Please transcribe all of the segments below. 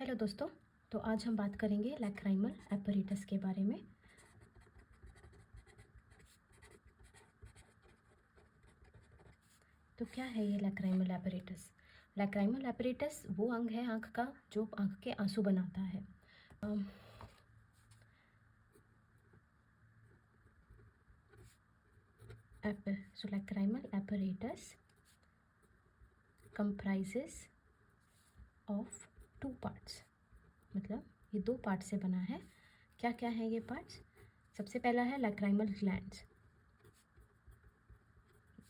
Hello दोस्तों, तो आज हम बात करेंगे लैक्राइमल एपरेटस के बारे में। तो क्या है ये लैक्राइमल एपरेटस? लैक्राइमल एपरेटस वो अंग है आँख का जो आँख के आंसू बनाता है। So lacrimal apparatus comprises of two parts, मतलब ये दो पार्ट से बना है। क्या क्या है ये पार्ट्स? सबसे पहला है लैक्राइमल ग्लैंड्स।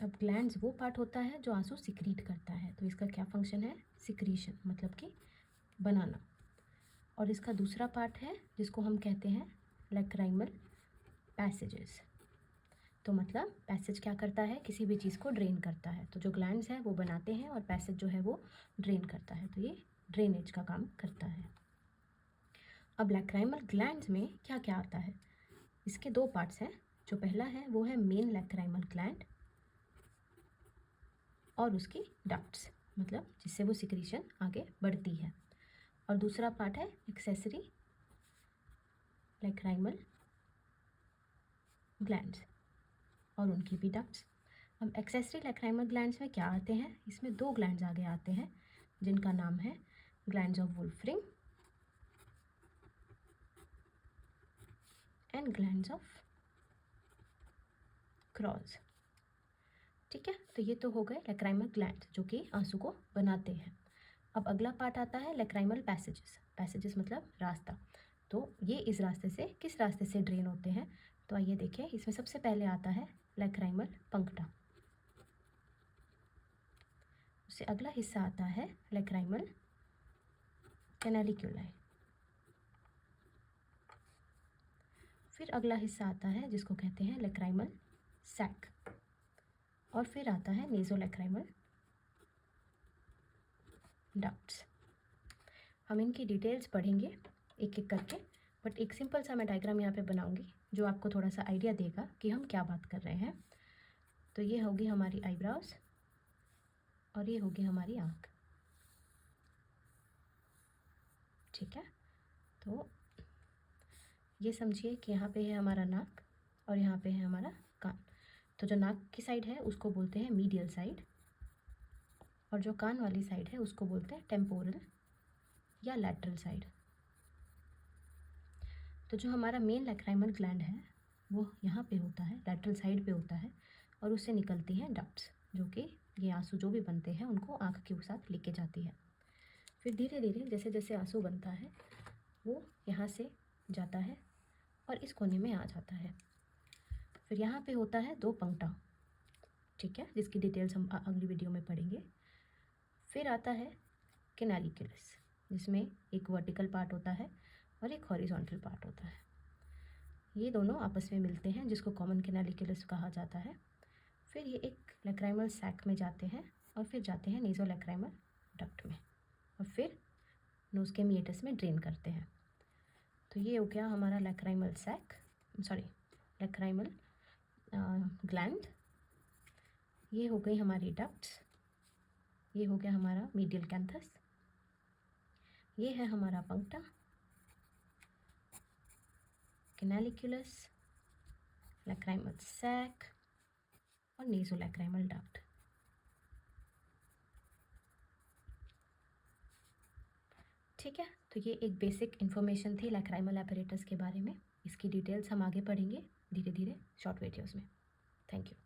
अब ग्लैंड्स वो पार्ट होता है जो आंसू सिक्रीट करता है, तो इसका क्या फंक्शन है? सिक्रीशन, मतलब कि बनाना। और इसका दूसरा पार्ट है जिसको हम कहते हैं लैक्राइमल पैसेजेस। तो मतलब पैसेज क्या करता है? किसी भी चीज़ को ड्रेन करता है। तो जो ग्लैंड्स हैं वो बनाते हैं और पैसेज जो है वो ड्रेन करता है, तो ये ड्रेनेज का काम करता है। अब लैक्राइमल ग्लैंड्स में क्या क्या आता है? इसके दो पार्ट्स हैं। जो पहला है वो है मेन लैक्राइमल ग्लैंड और उसकी डक्ट्स, मतलब जिससे वो सिक्रीशन आगे बढ़ती है। और दूसरा पार्ट है एक्सेसरी लैक्राइमल ग्लैंड्स और उनकी भी डक्ट्स। अब एक्सेसरी लैक्राइमल ग्लैंड्स में क्या आते हैं? इसमें दो ग्लैंड्स आगे आते हैं जिनका नाम है glands of Wolfring and glands of Krause. ठीक है, तो ये तो हो गए लैक्राइमल ग्लैंड्स जो कि आंसू को बनाते हैं। अब अगला पार्ट आता है लैक्राइमल पैसेजेस। पैसेजेस मतलब रास्ता। तो ये इस रास्ते से किस रास्ते से ड्रेन होते हैं? तो आइए देखें। इसमें सबसे पहले आता है लैक्राइमल पंक्टा। उससे अगला हिस्सा आता है लैक्राइमल कैनालिक्यूलाई। फिर अगला हिस्सा आता है जिसको कहते हैं लैक्राइमल सैक। और फिर आता है नेज़ोलैक्राइमल डक्ट्स। हम इनकी डिटेल्स पढ़ेंगे एक एक करके, बट एक सिंपल सा मैं डायग्राम यहाँ पे बनाऊंगी जो आपको थोड़ा सा आइडिया देगा कि हम क्या बात कर रहे हैं। तो ये होगी हमारी आईब्राउज और ये होगी हमारी आँख। ठीक है, तो ये समझिए कि यहाँ पे है हमारा नाक और यहाँ पे है हमारा कान। तो जो नाक की साइड है उसको बोलते हैं मीडियल साइड और जो कान वाली साइड है उसको बोलते हैं टेम्पोरल या लैटरल साइड। तो जो हमारा मेन लैक्राइमल ग्लैंड है वो यहाँ पे होता है, लैटरल साइड पे होता है, और उससे निकलती हैं डक्ट्स जो कि ये आंसू जो भी बनते हैं उनको आँख के साथ लेके जाती है। फिर धीरे धीरे जैसे जैसे आंसू बनता है वो यहाँ से जाता है और इस कोने में आ जाता है। फिर यहाँ पे होता है दो पंक्टा, ठीक है, जिसकी डिटेल्स हम अगली वीडियो में पढ़ेंगे। फिर आता है कैनालिक्यूलस, जिसमें एक वर्टिकल पार्ट होता है और एक हॉरिजॉन्टल पार्ट होता है। ये दोनों आपस में मिलते हैं जिसको कॉमन कैनालिक्यूलस कहा जाता है। फिर ये एक लैक्राइमल सैक में जाते हैं और फिर जाते हैं नेज़ोलैक्राइमल डक्ट में और फिर नोज़ के मीएटस में ड्रेन करते हैं। तो ये हो गया हमारा लैक्राइमल सैक, लैक्राइमल ग्लैंड। ये हो गई हमारी डक्ट्स। ये हो गया हमारा मीडियल कैंथस। ये है हमारा पंक्टा, कैनालिक्यूलस, लैक्राइमल सैक और नेज़ोलैक्राइमल डक्ट। ठीक है, तो ये एक बेसिक इन्फॉर्मेशन थी लैक्राइमल एपरेटस के बारे में। इसकी डिटेल्स हम आगे पढ़ेंगे धीरे धीरे शॉर्ट वीडियोज़ में। Thank you.